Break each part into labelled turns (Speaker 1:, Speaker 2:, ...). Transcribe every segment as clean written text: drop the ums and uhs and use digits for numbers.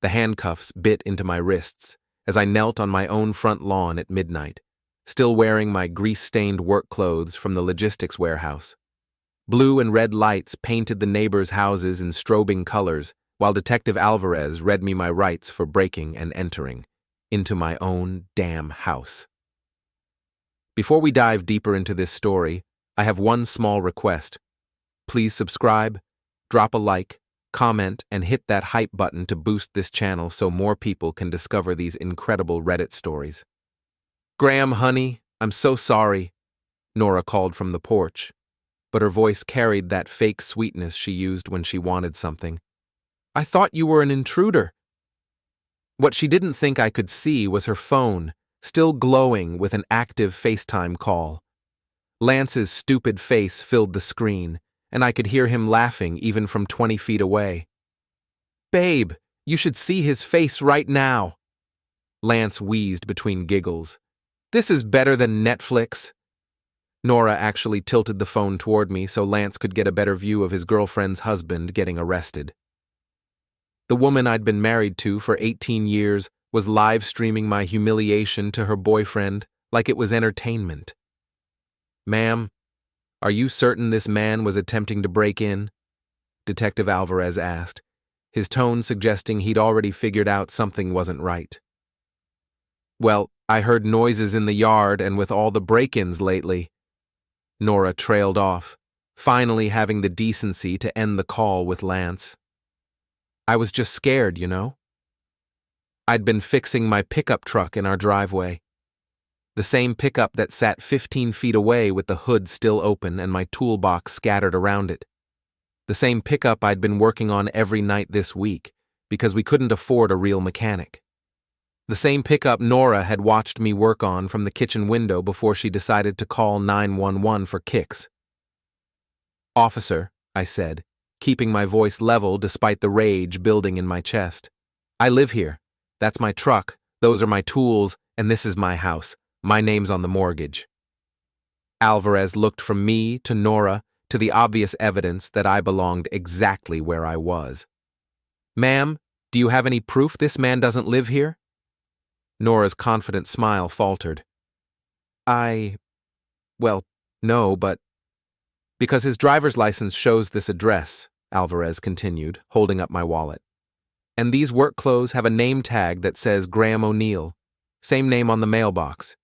Speaker 1: The handcuffs bit into my wrists as I knelt on my own front lawn at midnight, still wearing my grease-stained work clothes from the logistics warehouse. Blue and red lights painted the neighbors' houses in strobing colors, while Detective Alvarez read me my rights for breaking and entering into my own damn house. Before we dive deeper into this story, I have one small request. Please subscribe, drop a like, comment, and hit that hype button to boost this channel so more people can discover these incredible Reddit stories. Graham, honey, I'm so sorry, Nora called from the porch, but her voice carried that fake sweetness she used when she wanted something. I thought you were an intruder. What she didn't think I could see was her phone, still glowing with an active FaceTime call. Lance's stupid face filled the screen, and I could hear him laughing even from 20 feet away. Babe, you should see his face right now. Lance wheezed between giggles. This is better than Netflix. Nora actually tilted the phone toward me so Lance could get a better view of his girlfriend's husband getting arrested. The woman I'd been married to for 18 years was live streaming my humiliation to her boyfriend like it was entertainment. Ma'am, are you certain this man was attempting to break in? Detective Alvarez asked, his tone suggesting he'd already figured out something wasn't right. Well, I heard noises in the yard and with all the break-ins lately. Nora trailed off, finally having the decency to end the call with Lance. I was just scared, you know? I'd been fixing my pickup truck in our driveway. The same pickup that sat 15 feet away with the hood still open and my toolbox scattered around it. The same pickup I'd been working on every night this week because we couldn't afford a real mechanic. The same pickup Nora had watched me work on from the kitchen window before she decided to call 911 for kicks. Officer, I said, keeping my voice level despite the rage building in my chest. I live here. That's my truck, those are my tools, and this is my house. My name's on the mortgage. Alvarez looked from me to Nora to the obvious evidence that I belonged exactly where I was. Ma'am, do you have any proof this man doesn't live here? Nora's confident smile faltered. Well, no, but... Because his driver's license shows this address, Alvarez continued, holding up my wallet. And these work clothes have a name tag that says Graham O'Neill, same name on the mailbox.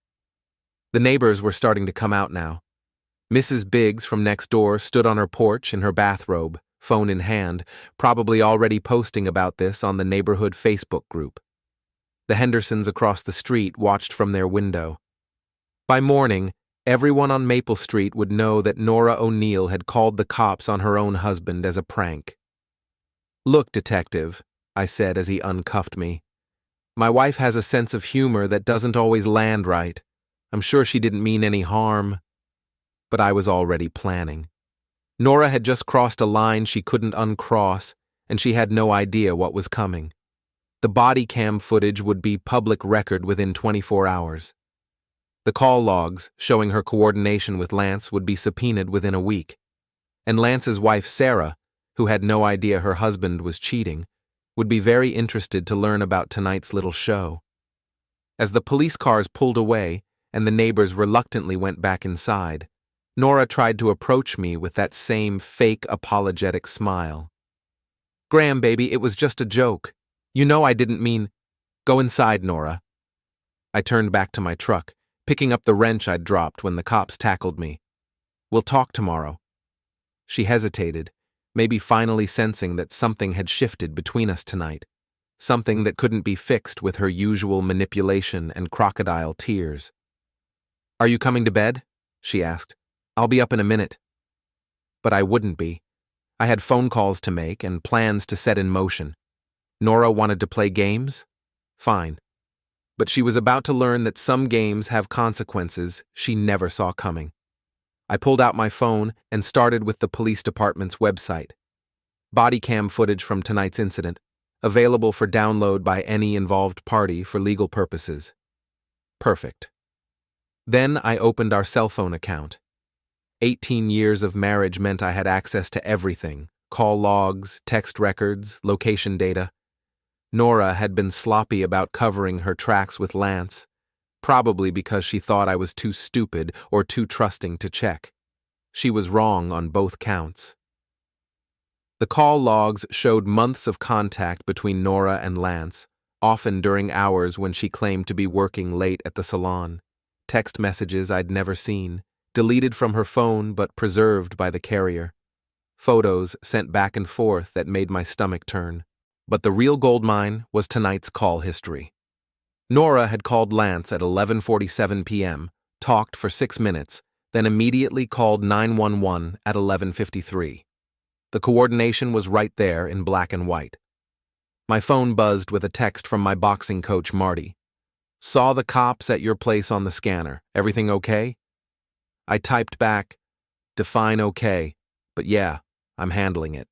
Speaker 1: The neighbors were starting to come out now. Mrs. Biggs from next door stood on her porch in her bathrobe, phone in hand, probably already posting about this on the neighborhood Facebook group. The Hendersons across the street watched from their window. By morning, everyone on Maple Street would know that Nora O'Neill had called the cops on her own husband as a prank. Look, detective, I said as he uncuffed me. My wife has a sense of humor that doesn't always land right. I'm sure she didn't mean any harm. But I was already planning. Nora had just crossed a line she couldn't uncross, and she had no idea what was coming. The body cam footage would be public record within 24 hours. The call logs showing her coordination with Lance would be subpoenaed within a week. And Lance's wife, Sarah, who had no idea her husband was cheating, would be very interested to learn about tonight's little show. As the police cars pulled away and the neighbors reluctantly went back inside, Nora tried to approach me with that same fake apologetic smile. Graham, baby, it was just a joke. You know I didn't mean... Go inside, Nora. I turned back to my truck, picking up the wrench I'd dropped when the cops tackled me. We'll talk tomorrow. She hesitated, maybe finally sensing that something had shifted between us tonight, something that couldn't be fixed with her usual manipulation and crocodile tears. Are you coming to bed? She asked. I'll be up in a minute. But I wouldn't be. I had phone calls to make and plans to set in motion. Nora wanted to play games? Fine. But she was about to learn that some games have consequences she never saw coming. I pulled out my phone and started with the police department's website. Body cam footage from tonight's incident, available for download by any involved party for legal purposes. Perfect. Then I opened our cell phone account. 18 years of marriage meant I had access to everything: call logs, text records, location data. Nora had been sloppy about covering her tracks with Lance, probably because she thought I was too stupid or too trusting to check. She was wrong on both counts. The call logs showed months of contact between Nora and Lance, often during hours when she claimed to be working late at the salon. Text messages I'd never seen, deleted from her phone but preserved by the carrier. Photos sent back and forth that made my stomach turn. But the real goldmine was tonight's call history. Nora had called Lance at 11:47 p.m., talked for 6 minutes, then immediately called 911 at 11:53. The coordination was right there in black and white. My phone buzzed with a text from my boxing coach, Marty. "Saw the cops at your place on the scanner. Everything okay?" I typed back, "Define okay, but yeah, I'm handling it."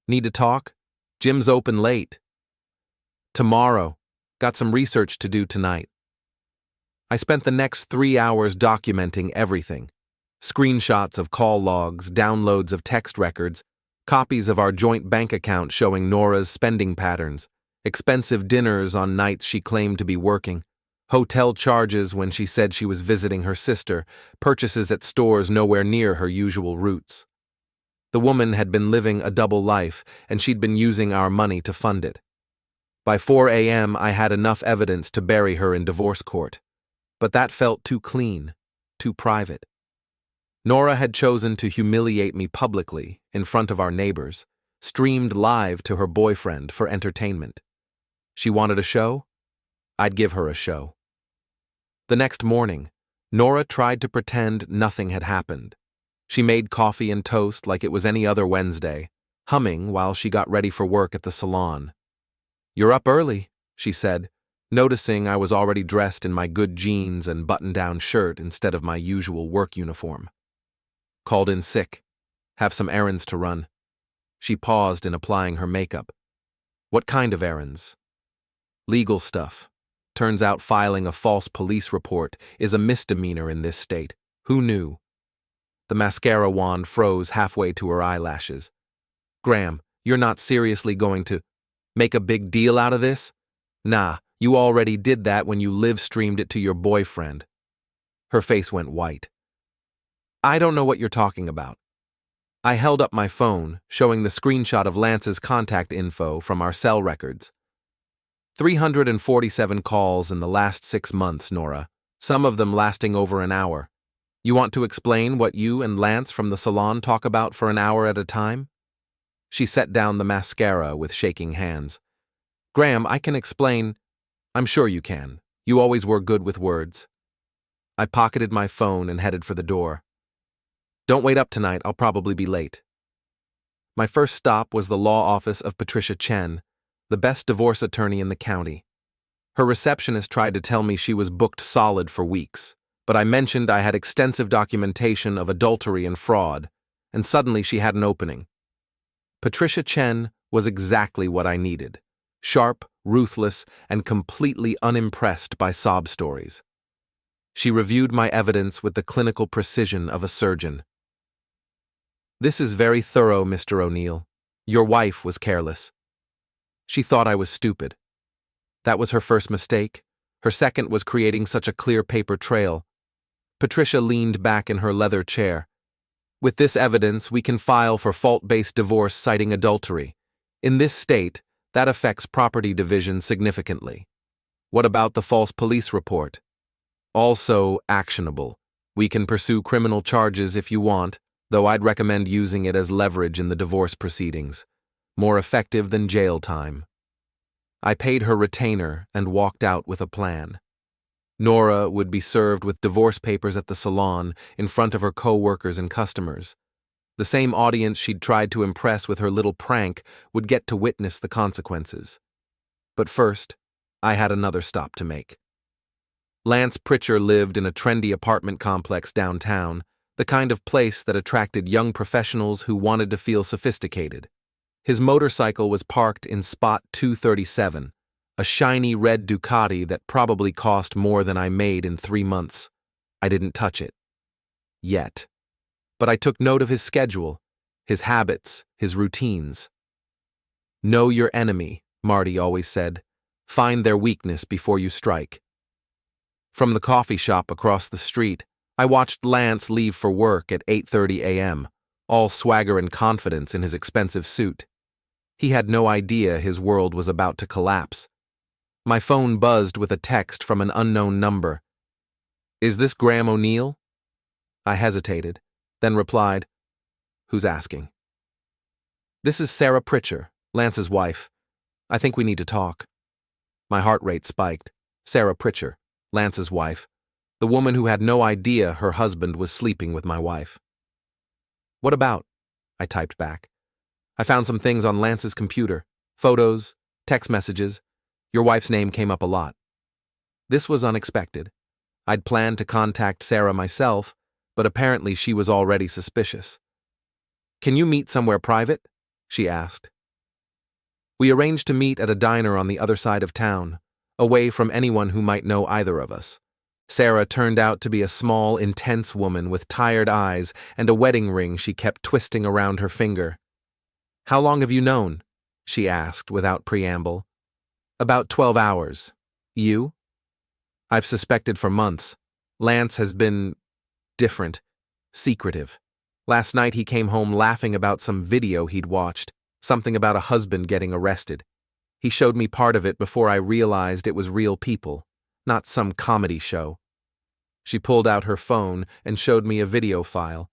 Speaker 1: "Need to talk? Gym's open late." "Tomorrow. Got some research to do tonight." I spent the next 3 hours documenting everything. Screenshots of call logs, downloads of text records, copies of our joint bank account showing Nora's spending patterns, expensive dinners on nights she claimed to be working, hotel charges when she said she was visiting her sister, purchases at stores nowhere near her usual routes. The woman had been living a double life, and she'd been using our money to fund it. By 4 a.m., I had enough evidence to bury her in divorce court. But that felt too clean, too private. Nora had chosen to humiliate me publicly, in front of our neighbors, streamed live to her boyfriend for entertainment. She wanted a show? I'd give her a show. The next morning, Nora tried to pretend nothing had happened. She made coffee and toast like it was any other Wednesday, humming while she got ready for work at the salon. "You're up early," she said, noticing I was already dressed in my good jeans and button-down shirt instead of my usual work uniform. "Called in sick. Have some errands to run." She paused in applying her makeup. "What kind of errands?" "Legal stuff. Turns out filing a false police report is a misdemeanor in this state. Who knew?" The mascara wand froze halfway to her eyelashes. "Graham, you're not seriously going to make a big deal out of this? Nah, you already did that when you live-streamed it to your boyfriend." Her face went white. "I don't know what you're talking about." I held up my phone, showing the screenshot of Lance's contact info from our cell records. 347 calls in the last 6 months, Nora, some of them lasting over an hour. You want to explain what you and Lance from the salon talk about for an hour at a time? She set down the mascara with shaking hands. "Graham, I can explain." "I'm sure you can. You always were good with words." I pocketed my phone and headed for the door. "Don't wait up tonight, I'll probably be late." My first stop was the law office of Patricia Chen, the best divorce attorney in the county. Her receptionist tried to tell me she was booked solid for weeks, but I mentioned I had extensive documentation of adultery and fraud, and suddenly she had an opening. Patricia Chen was exactly what I needed: sharp, ruthless, and completely unimpressed by sob stories. She reviewed my evidence with the clinical precision of a surgeon. "This is very thorough, Mr. O'Neill. Your wife was careless. She thought I was stupid. That was her first mistake. Her second was creating such a clear paper trail." Patricia leaned back in her leather chair. "With this evidence, we can file for fault-based divorce citing adultery. In this state, that affects property division significantly. What about the false police report? Also actionable. We can pursue criminal charges if you want, though I'd recommend using it as leverage in the divorce proceedings. More effective than jail time." I paid her retainer and walked out with a plan. Nora would be served with divorce papers at the salon in front of her co-workers and customers. The same audience she'd tried to impress with her little prank would get to witness the consequences. But first, I had another stop to make. Lance Pritchard lived in a trendy apartment complex downtown, the kind of place that attracted young professionals who wanted to feel sophisticated. His motorcycle was parked in spot 237, a shiny red Ducati that probably cost more than I made in 3 months. I didn't touch it. Yet. But I took note of his schedule, his habits, his routines. "Know your enemy," Marty always said. Find their weakness before you strike. From the coffee shop across the street, I watched Lance leave for work at 8:30 a.m., all swagger and confidence in his expensive suit. He had no idea his world was about to collapse. My phone buzzed with a text from an unknown number. Is this Graham O'Neill? I hesitated, then replied, Who's asking? This is Sarah Pritcher, Lance's wife. I think we need to talk. My heart rate spiked. Sarah Pritcher, Lance's wife, the woman who had no idea her husband was sleeping with my wife. What about? I typed back. I found some things on Lance's computer. Photos, text messages. Your wife's name came up a lot. This was unexpected. I'd planned to contact Sarah myself, but apparently she was already suspicious. Can you meet somewhere private? She asked. We arranged to meet at a diner on the other side of town, away from anyone who might know either of us. Sarah turned out to be a small, intense woman with tired eyes and a wedding ring she kept twisting around her finger. How long have you known? She asked without preamble. About 12 hours. You? I've suspected for months. Lance has been different, secretive. Last night he came home laughing about some video he'd watched, something about a husband getting arrested. He showed me part of it before I realized it was real people, not some comedy show. She pulled out her phone and showed me a video file.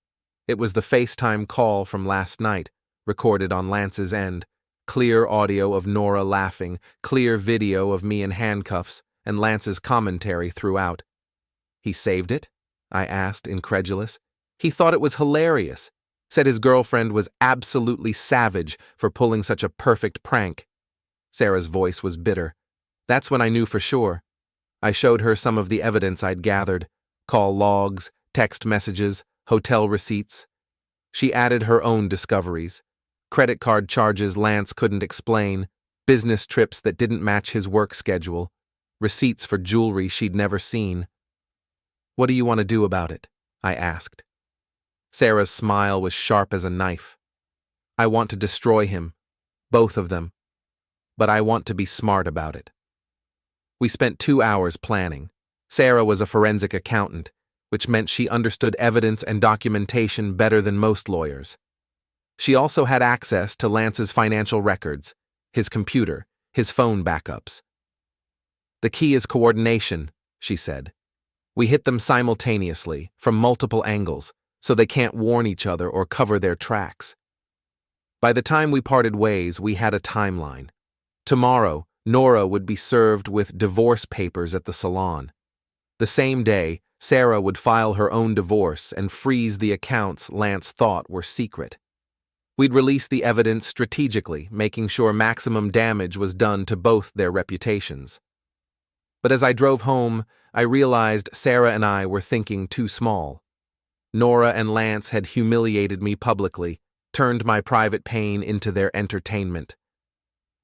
Speaker 1: It was the FaceTime call from last night, recorded on Lance's end. Clear audio of Nora laughing, clear video of me in handcuffs, and Lance's commentary throughout. He saved it? I asked, incredulous. He thought it was hilarious. Said his girlfriend was absolutely savage for pulling such a perfect prank. Sarah's voice was bitter. That's when I knew for sure. I showed her some of the evidence I'd gathered. Call logs, text messages, hotel receipts. She added her own discoveries. Credit card charges Lance couldn't explain, business trips that didn't match his work schedule, receipts for jewelry she'd never seen. What do you want to do about it? I asked. Sarah's smile was sharp as a knife. I want to destroy him, both of them, but I want to be smart about it. We spent 2 hours planning. Sarah was a forensic accountant, which meant she understood evidence and documentation better than most lawyers. She also had access to Lance's financial records, his computer, his phone backups. The key is coordination, she said. We hit them simultaneously, from multiple angles, so they can't warn each other or cover their tracks. By the time we parted ways, we had a timeline. Tomorrow, Nora would be served with divorce papers at the salon. The same day, Sarah would file her own divorce and freeze the accounts Lance thought were secret. We'd release the evidence strategically, making sure maximum damage was done to both their reputations. But as I drove home, I realized Sarah and I were thinking too small. Nora and Lance had humiliated me publicly, turned my private pain into their entertainment.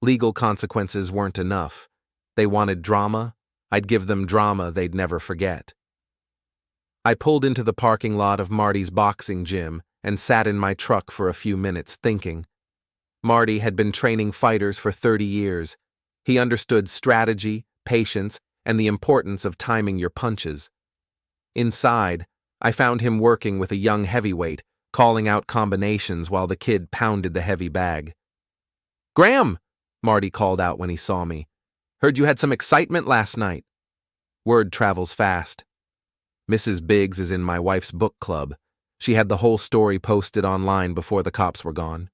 Speaker 1: Legal consequences weren't enough. They wanted drama. I'd give them drama they'd never forget. I pulled into the parking lot of Marty's boxing gym and sat in my truck for a few minutes thinking. Marty had been training fighters for 30 years. He understood strategy, patience, and the importance of timing your punches. Inside, I found him working with a young heavyweight, calling out combinations while the kid pounded the heavy bag. "Graham!" Marty called out when he saw me. "Heard you had some excitement last night." Word travels fast. Mrs. Biggs is in my wife's book club. She had the whole story posted online before the cops were gone.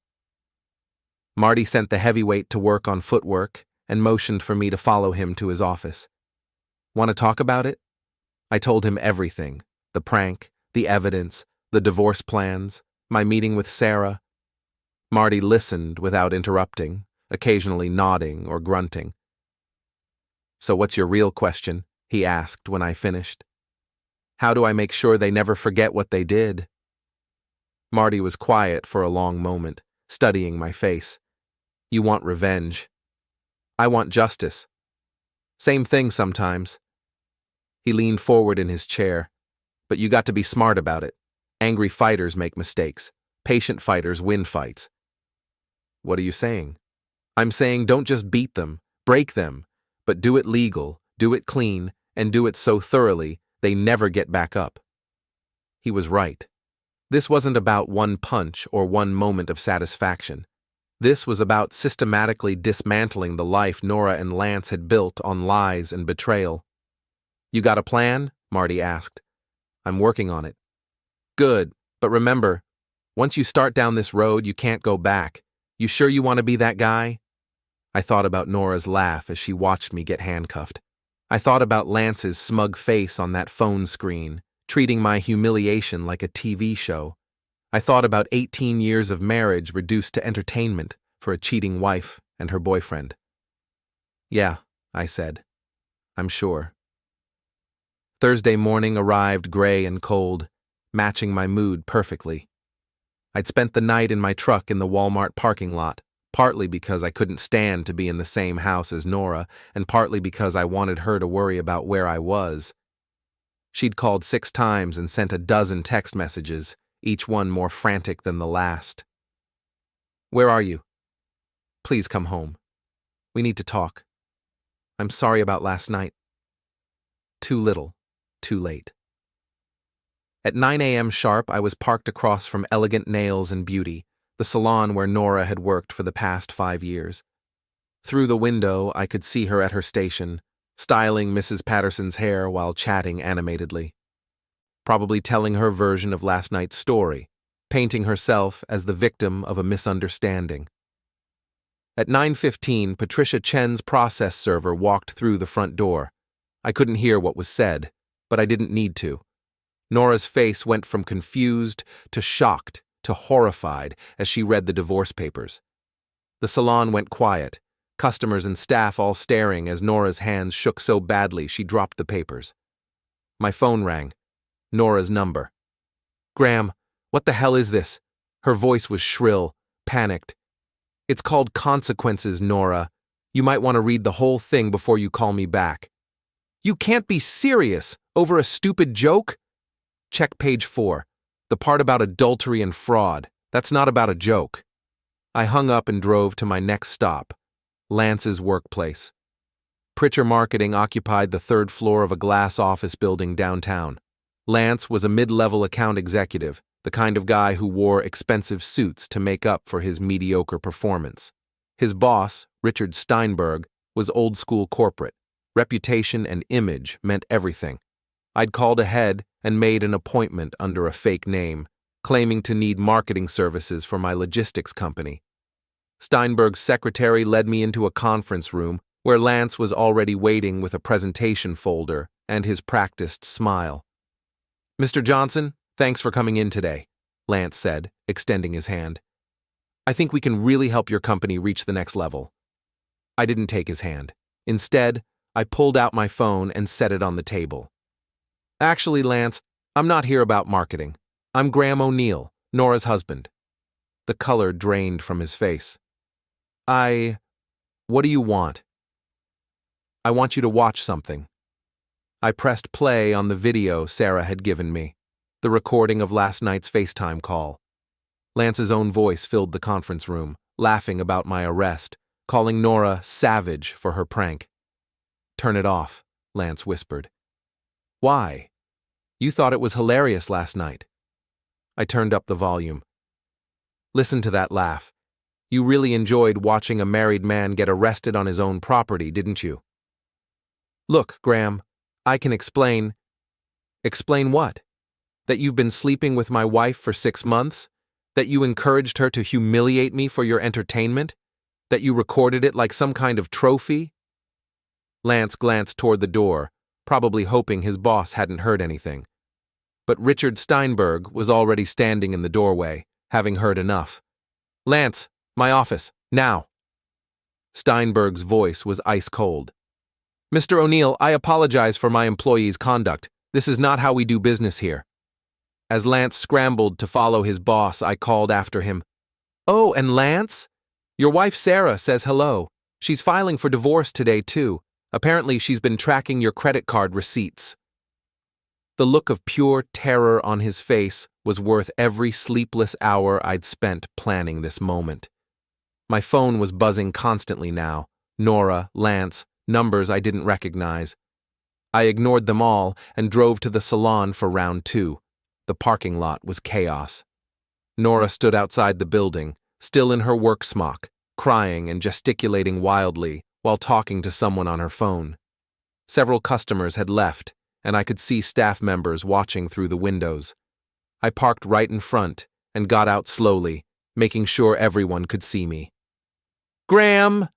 Speaker 1: Marty sent the heavyweight to work on footwork and motioned for me to follow him to his office. "Want to talk about it?" I told him everything. The prank, the evidence, the divorce plans, my meeting with Sarah. Marty listened without interrupting, occasionally nodding or grunting. "So what's your real question?" he asked when I finished. "How do I make sure they never forget what they did?" Marty was quiet for a long moment, studying my face. "You want revenge. I want justice. Same thing sometimes." He leaned forward in his chair. "But you got to be smart about it. Angry fighters make mistakes. Patient fighters win fights." "What are you saying?" I'm saying don't just beat them, break them, but do it legal, do it clean, and do it so thoroughly they never get back up. He was right. This wasn't about one punch or one moment of satisfaction. This was about systematically dismantling the life Nora and Lance had built on lies and betrayal. You got a plan? Marty asked. I'm working on it. Good, but remember, once you start down this road, you can't go back. You sure you want to be that guy? I thought about Nora's laugh as she watched me get handcuffed. I thought about Lance's smug face on that phone screen, treating my humiliation like a TV show. I thought about 18 years of marriage reduced to entertainment for a cheating wife and her boyfriend. Yeah, I said. I'm sure. Thursday morning arrived gray and cold, matching my mood perfectly. I'd spent the night in my truck in the Walmart parking lot, partly because I couldn't stand to be in the same house as Nora, and partly because I wanted her to worry about where I was. She'd called 6 times and sent a dozen text messages, each one more frantic than the last. Where are you? Please come home. We need to talk. I'm sorry about last night. Too little, too late. At 9 a.m. sharp, I was parked across from Elegant Nails and Beauty, the salon where Nora had worked for the past 5 years. Through the window, I could see her at her station, styling Mrs. Patterson's hair while chatting animatedly. Probably telling her version of last night's story, painting herself as the victim of a misunderstanding. At 9:15, Patricia Chen's process server walked through the front door. I couldn't hear what was said, but I didn't need to. Nora's face went from confused to shocked to horrified as she read the divorce papers. The salon went quiet, customers and staff all staring as Nora's hands shook so badly she dropped the papers. My phone rang. Nora's number. Graham, what the hell is this? Her voice was shrill, panicked. It's called consequences, Nora. You might want to read the whole thing before you call me back. You can't be serious over a stupid joke? Check page 4. The part about adultery and fraud. That's not about a joke. I hung up and drove to my next stop, Lance's workplace. Pritchard Marketing occupied the 3rd floor of a glass office building downtown. Lance was a mid-level account executive, the kind of guy who wore expensive suits to make up for his mediocre performance. His boss, Richard Steinberg, was old-school corporate. Reputation and image meant everything. I'd called ahead and made an appointment under a fake name, claiming to need marketing services for my logistics company. Steinberg's secretary led me into a conference room where Lance was already waiting with a presentation folder and his practiced smile. Mr. Johnson, thanks for coming in today, Lance said, extending his hand. I think we can really help your company reach the next level. I didn't take his hand. Instead, I pulled out my phone and set it on the table. Actually, Lance, I'm not here about marketing. I'm Graham O'Neill, Nora's husband. The color drained from his face. What do you want? I want you to watch something. I pressed play on the video Sarah had given me, the recording of last night's FaceTime call. Lance's own voice filled the conference room, laughing about my arrest, calling Nora savage for her prank. Turn it off, Lance whispered. Why? You thought it was hilarious last night. I turned up the volume. Listen to that laugh. You really enjoyed watching a married man get arrested on his own property, didn't you? Look, Graham, I can explain. Explain what? That you've been sleeping with my wife for 6 months? That you encouraged her to humiliate me for your entertainment? That you recorded it like some kind of trophy? Lance glanced toward the door, probably hoping his boss hadn't heard anything. But Richard Steinberg was already standing in the doorway, having heard enough. Lance, my office, now. Steinberg's voice was ice cold. Mr. O'Neill, I apologize for my employee's conduct. This is not how we do business here. As Lance scrambled to follow his boss, I called after him. Oh, and Lance? Your wife Sarah says hello. She's filing for divorce today, too. Apparently, she's been tracking your credit card receipts. The look of pure terror on his face was worth every sleepless hour I'd spent planning this moment. My phone was buzzing constantly now. Nora, Lance, numbers I didn't recognize. I ignored them all and drove to the salon for round 2. The parking lot was chaos. Nora stood outside the building, still in her work smock, crying and gesticulating wildly while talking to someone on her phone. Several customers had left, and I could see staff members watching through the windows. I parked right in front and got out slowly, making sure everyone could see me. "Graham!"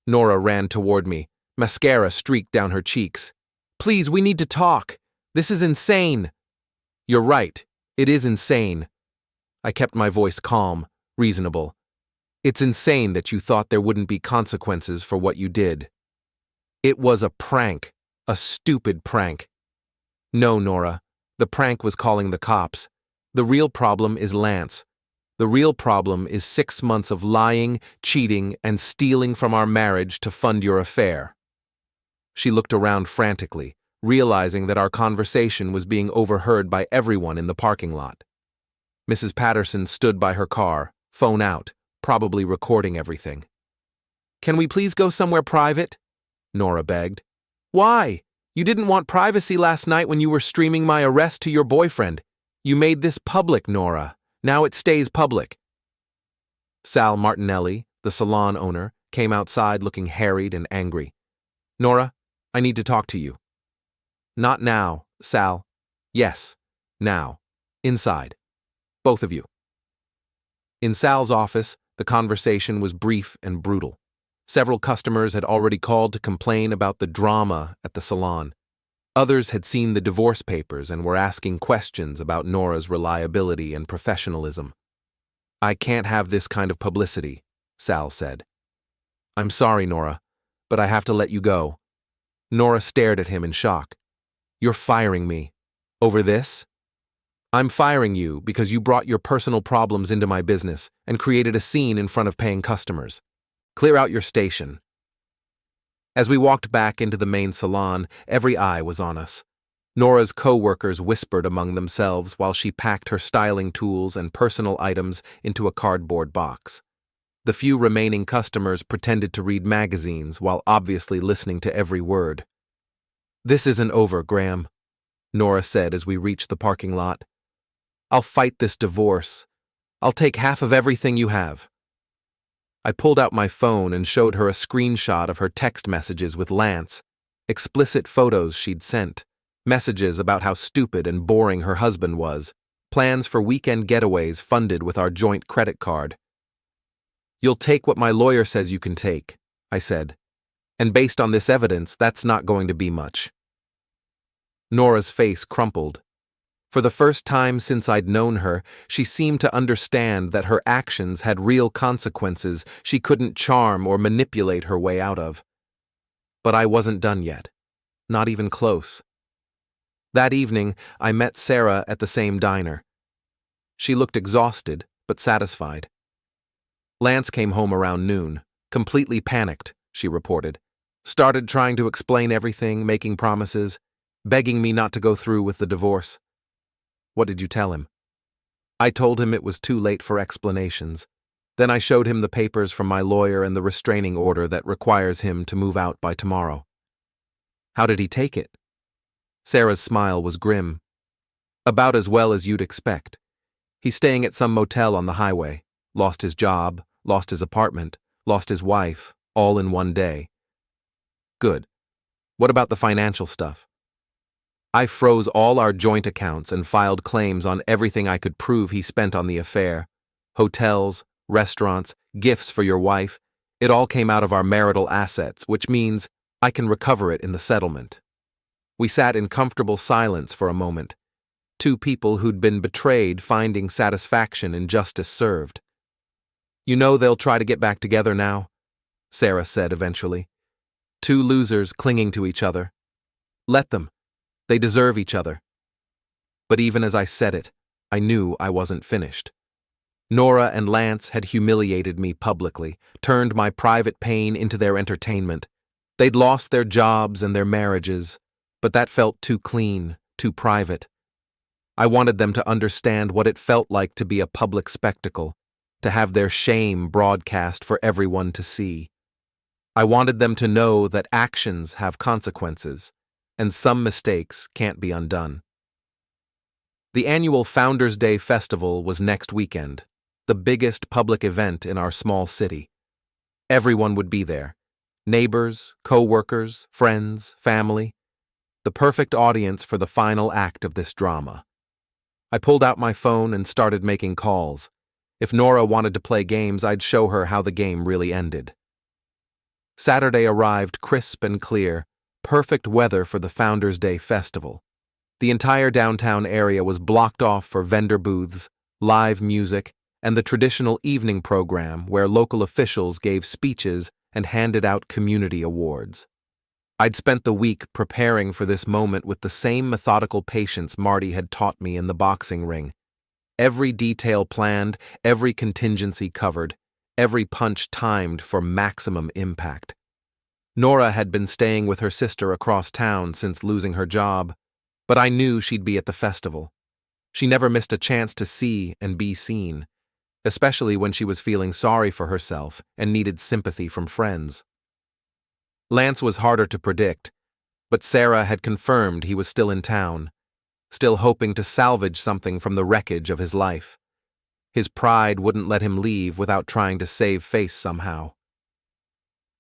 Speaker 1: Nora ran toward me, mascara streaked down her cheeks. "Please, we need to talk. This is insane." "You're right. It is insane." I kept my voice calm, reasonable. "It's insane that you thought there wouldn't be consequences for what you did. It was a prank, a stupid prank." "No, Nora. The prank was calling the cops. The real problem is Lance. The real problem is 6 months of lying, cheating, and stealing from our marriage to fund your affair." She looked around frantically, realizing that our conversation was being overheard by everyone in the parking lot. Mrs. Patterson stood by her car, phone out, probably recording everything. "Can we please go somewhere private?" Nora begged. "Why? You didn't want privacy last night when you were streaming my arrest to your boyfriend. You made this public, Nora. Now it stays public." Sal Martinelli, the salon owner, came outside looking harried and angry. "Nora, I need to talk to you." "Not now, Sal." "Yes, now. Inside. Both of you." In Sal's office, the conversation was brief and brutal. Several customers had already called to complain about the drama at the salon. Others had seen the divorce papers and were asking questions about Nora's reliability and professionalism. "I can't have this kind of publicity," Sal said. "I'm sorry, Nora, but I have to let you go." Nora stared at him in shock. "You're firing me. Over this?" "I'm firing you because you brought your personal problems into my business and created a scene in front of paying customers. Clear out your station." As we walked back into the main salon, every eye was on us. Nora's co-workers whispered among themselves while she packed her styling tools and personal items into a cardboard box. The few remaining customers pretended to read magazines while obviously listening to every word. "This isn't over, Graham," Nora said as we reached the parking lot. "I'll fight this divorce. I'll take half of everything you have." I pulled out my phone and showed her a screenshot of her text messages with Lance, explicit photos she'd sent, messages about how stupid and boring her husband was, plans for weekend getaways funded with our joint credit card. "You'll take what my lawyer says you can take," I said. "And based on this evidence, that's not going to be much." Nora's face crumpled. For the first time since I'd known her, she seemed to understand that her actions had real consequences she couldn't charm or manipulate her way out of. But I wasn't done yet. Not even close. That evening, I met Sarah at the same diner. She looked exhausted, but satisfied. Lance came home around noon, completely panicked, she reported. Started trying to explain everything, making promises, begging me not to go through with the divorce. "What did you tell him?" I told him it was too late for explanations. Then I showed him the papers from my lawyer and the restraining order that requires him to move out by tomorrow. "How did he take it?" Sarah's smile was grim. "About as well as you'd expect. He's staying at some motel on the highway. Lost his job, lost his apartment, lost his wife, all in one day." "Good. What about the financial stuff?" "I froze all our joint accounts and filed claims on everything I could prove he spent on the affair. Hotels, restaurants, gifts for your wife. It all came out of our marital assets, which means I can recover it in the settlement." We sat in comfortable silence for a moment. Two people who'd been betrayed finding satisfaction in justice served. "You know they'll try to get back together now," Sarah said eventually. "Two losers clinging to each other. Let them. They deserve each other." But even as I said it, I knew I wasn't finished. Nora and Lance had humiliated me publicly, turned my private pain into their entertainment. They'd lost their jobs and their marriages, but that felt too clean, too private. I wanted them to understand what it felt like to be a public spectacle, to have their shame broadcast for everyone to see. I wanted them to know that actions have consequences, and some mistakes can't be undone. The annual Founders' Day Festival was next weekend, the biggest public event in our small city. Everyone would be there. Neighbors, co-workers, friends, family. The perfect audience for the final act of this drama. I pulled out my phone and started making calls. If Nora wanted to play games, I'd show her how the game really ended. Saturday arrived crisp and clear, perfect weather for the Founders' Day Festival. The entire downtown area was blocked off for vendor booths, live music, and the traditional evening program where local officials gave speeches and handed out community awards. I'd spent the week preparing for this moment with the same methodical patience Marty had taught me in the boxing ring. Every detail planned, every contingency covered, every punch timed for maximum impact. Nora had been staying with her sister across town since losing her job, but I knew she'd be at the festival. She never missed a chance to see and be seen, especially when she was feeling sorry for herself and needed sympathy from friends. Lance was harder to predict, but Sarah had confirmed he was still in town, still hoping to salvage something from the wreckage of his life. His pride wouldn't let him leave without trying to save face somehow.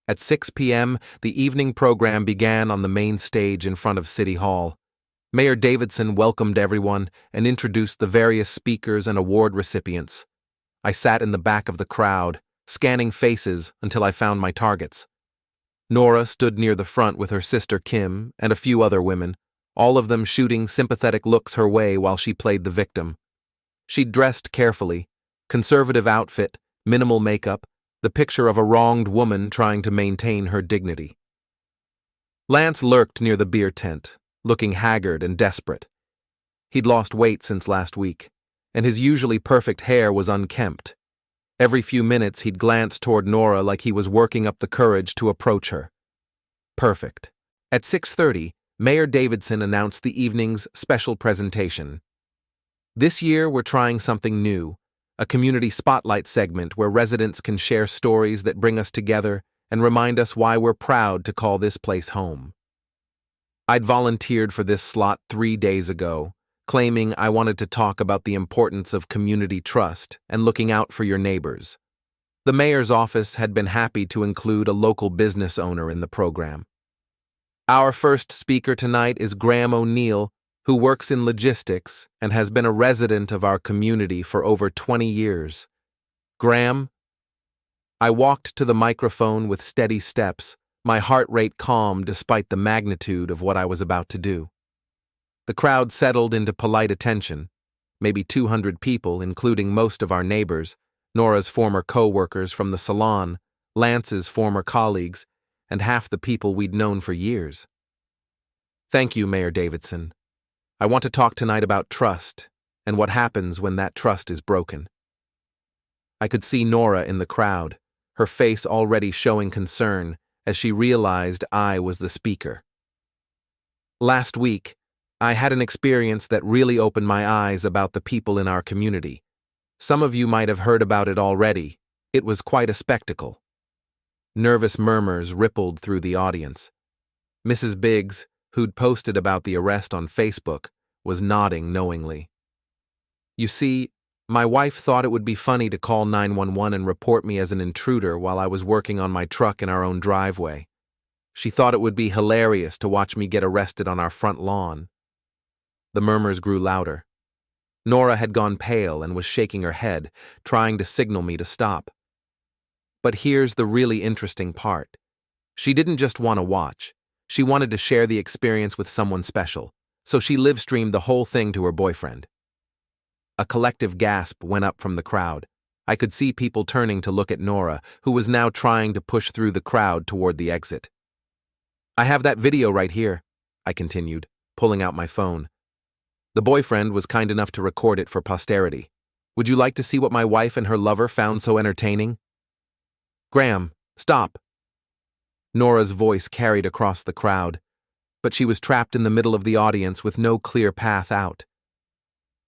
Speaker 1: At 6 p.m., the evening program began on the main stage in front of City Hall. Mayor Davidson welcomed everyone and introduced the various speakers and award recipients. I sat in the back of the crowd, scanning faces until I found my targets. Nora stood near the front with her sister Kim and a few other women, all of them shooting sympathetic looks her way while she played the victim. She'd dressed carefully, conservative outfit, minimal makeup, the picture of a wronged woman trying to maintain her dignity. Lance lurked near the beer tent, looking haggard and desperate. He'd lost weight since last week, and his usually perfect hair was unkempt. Every few minutes he'd glance toward Nora like he was working up the courage to approach her. Perfect. At 6:30, Mayor Davidson announced the evening's special presentation. This year we're trying something new, a community spotlight segment where residents can share stories that bring us together and remind us why we're proud to call this place home. I'd volunteered for this slot 3 days ago, claiming I wanted to talk about the importance of community trust and looking out for your neighbors. The mayor's office had been happy to include a local business owner in the program. Our first speaker tonight is Graham O'Neill, who works in logistics and has been a resident of our community for over 20 years. Graham? I walked to the microphone with steady steps, my heart rate calm despite the magnitude of what I was about to do. The crowd settled into polite attention, maybe 200 people, including most of our neighbors, Nora's former co-workers from the salon, Lance's former colleagues, and half the people we'd known for years. Thank you, Mayor Davidson. I want to talk tonight about trust and what happens when that trust is broken. I could see Nora in the crowd, her face already showing concern as she realized I was the speaker. Last week, I had an experience that really opened my eyes about the people in our community. Some of you might have heard about it already. It was quite a spectacle. Nervous murmurs rippled through the audience. Mrs. Biggs, who'd posted about the arrest on Facebook, was nodding knowingly. You see, my wife thought it would be funny to call 911 and report me as an intruder while I was working on my truck in our own driveway. She thought it would be hilarious to watch me get arrested on our front lawn. The murmurs grew louder. Nora had gone pale and was shaking her head, trying to signal me to stop. But here's the really interesting part. She didn't just want to watch. She wanted to share the experience with someone special, so she live-streamed the whole thing to her boyfriend. A collective gasp went up from the crowd. I could see people turning to look at Nora, who was now trying to push through the crowd toward the exit. I have that video right here, I continued, pulling out my phone. The boyfriend was kind enough to record it for posterity. Would you like to see what my wife and her lover found so entertaining? Graham, stop. Nora's voice carried across the crowd, but she was trapped in the middle of the audience with no clear path out.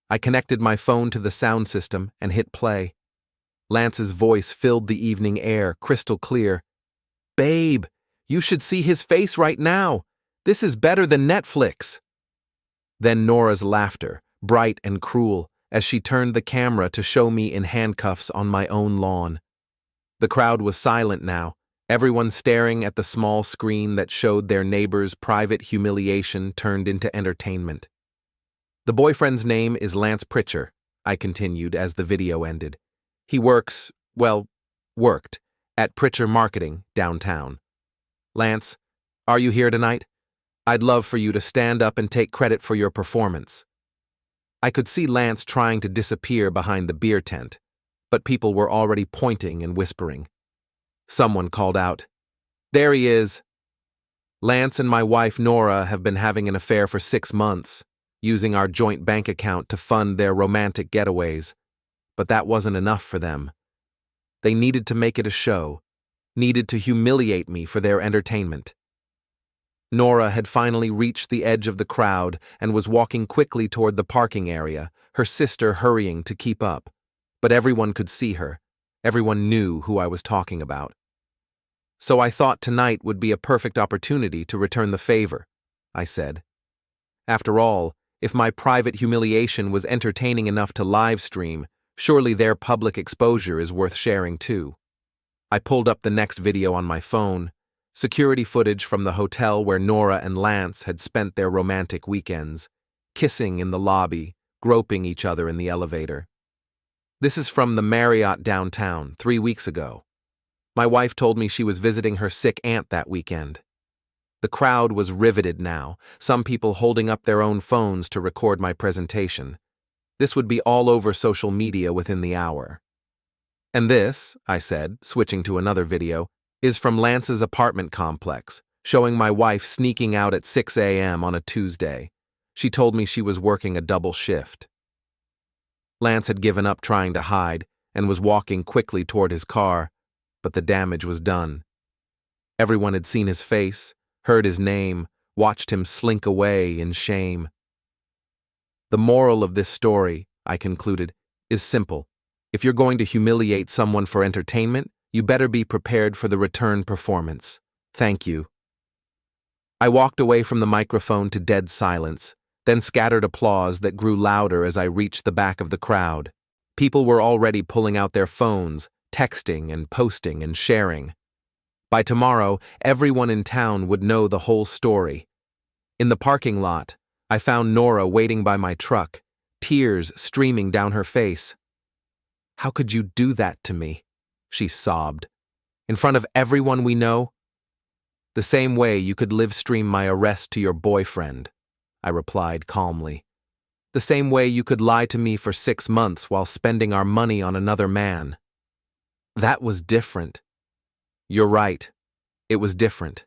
Speaker 1: I connected my phone to the sound system and hit play. Lance's voice filled the evening air, crystal clear. "Babe, you should see his face right now. This is better than Netflix." Then Nora's laughter, bright and cruel, as she turned the camera to show me in handcuffs on my own lawn. The crowd was silent now, everyone staring at the small screen that showed their neighbor's private humiliation turned into entertainment. "The boyfriend's name is Lance Pritchard," I continued as the video ended. "He worked, at Pritchard Marketing downtown. Lance, are you here tonight? I'd love for you to stand up and take credit for your performance." I could see Lance trying to disappear behind the beer tent, but people were already pointing and whispering. Someone called out, "There he is." "Lance and my wife Nora have been having an affair for 6 months, using our joint bank account to fund their romantic getaways. But that wasn't enough for them. They needed to make it a show, needed to humiliate me for their entertainment." Nora had finally reached the edge of the crowd and was walking quickly toward the parking area, her sister hurrying to keep up. But everyone could see her. Everyone knew who I was talking about. "So I thought tonight would be a perfect opportunity to return the favor," I said. "After all, if my private humiliation was entertaining enough to live stream, surely their public exposure is worth sharing too." I pulled up the next video on my phone, security footage from the hotel where Nora and Lance had spent their romantic weekends, kissing in the lobby, groping each other in the elevator. "This is from the Marriott downtown 3 weeks ago. My wife told me she was visiting her sick aunt that weekend." The crowd was riveted now, some people holding up their own phones to record my presentation. This would be all over social media within the hour. "And this," I said, switching to another video, "is from Lance's apartment complex, showing my wife sneaking out at 6 a.m. on a Tuesday. She told me she was working a double shift." Lance had given up trying to hide and was walking quickly toward his car, but the damage was done. Everyone had seen his face, heard his name, watched him slink away in shame. "The moral of this story," I concluded, "is simple. If you're going to humiliate someone for entertainment, you better be prepared for the return performance. Thank you." I walked away from the microphone to dead silence, then scattered applause that grew louder as I reached the back of the crowd. People were already pulling out their phones, texting and posting and sharing. By tomorrow, everyone in town would know the whole story. In the parking lot, I found Nora waiting by my truck, tears streaming down her face. "How could you do that to me?" she sobbed. "In front of everyone we know?" "The same way you could live stream my arrest to your boyfriend," I replied calmly. "The same way you could lie to me for 6 months while spending our money on another man." "That was different." "You're right. It was different.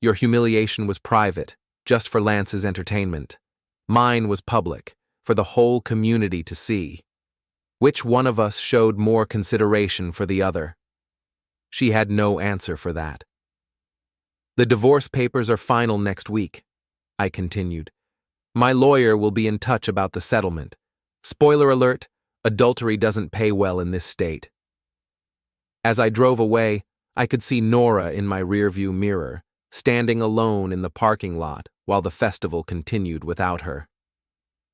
Speaker 1: Your humiliation was private, just for Lance's entertainment. Mine was public, for the whole community to see. Which one of us showed more consideration for the other?" She had no answer for that. "The divorce papers are final next week," I continued. "My lawyer will be in touch about the settlement. Spoiler alert, adultery doesn't pay well in this state." As I drove away, I could see Nora in my rearview mirror, standing alone in the parking lot while the festival continued without her.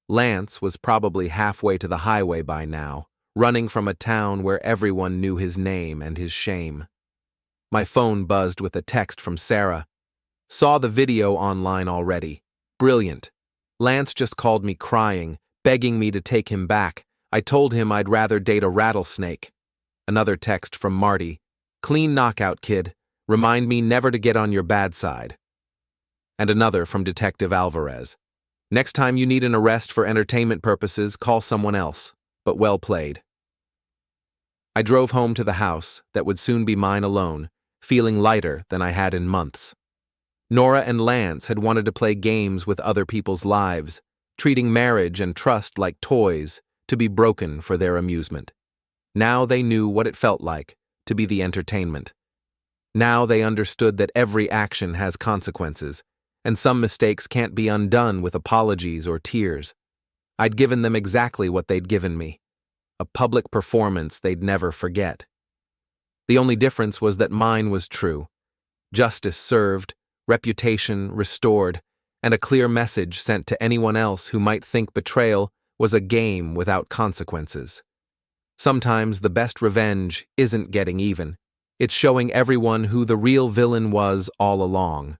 Speaker 1: Lance was probably halfway to the highway by now, running from a town where everyone knew his name and his shame. My phone buzzed with a text from Sarah. "Saw the video online already. Brilliant. Lance just called me crying, begging me to take him back. I told him I'd rather date a rattlesnake." Another text from Marty. "Clean knockout, kid. Remind me never to get on your bad side." And another from Detective Alvarez. "Next time you need an arrest for entertainment purposes, call someone else, but well played." I drove home to the house that would soon be mine alone, feeling lighter than I had in months. Nora and Lance had wanted to play games with other people's lives, treating marriage and trust like toys to be broken for their amusement. Now they knew what it felt like to be the entertainment. Now they understood that every action has consequences, and some mistakes can't be undone with apologies or tears. I'd given them exactly what they'd given me: a public performance they'd never forget. The only difference was that mine was true. Justice served, reputation restored, and a clear message sent to anyone else who might think betrayal was a game without consequences. Sometimes the best revenge isn't getting even. It's showing everyone who the real villain was all along.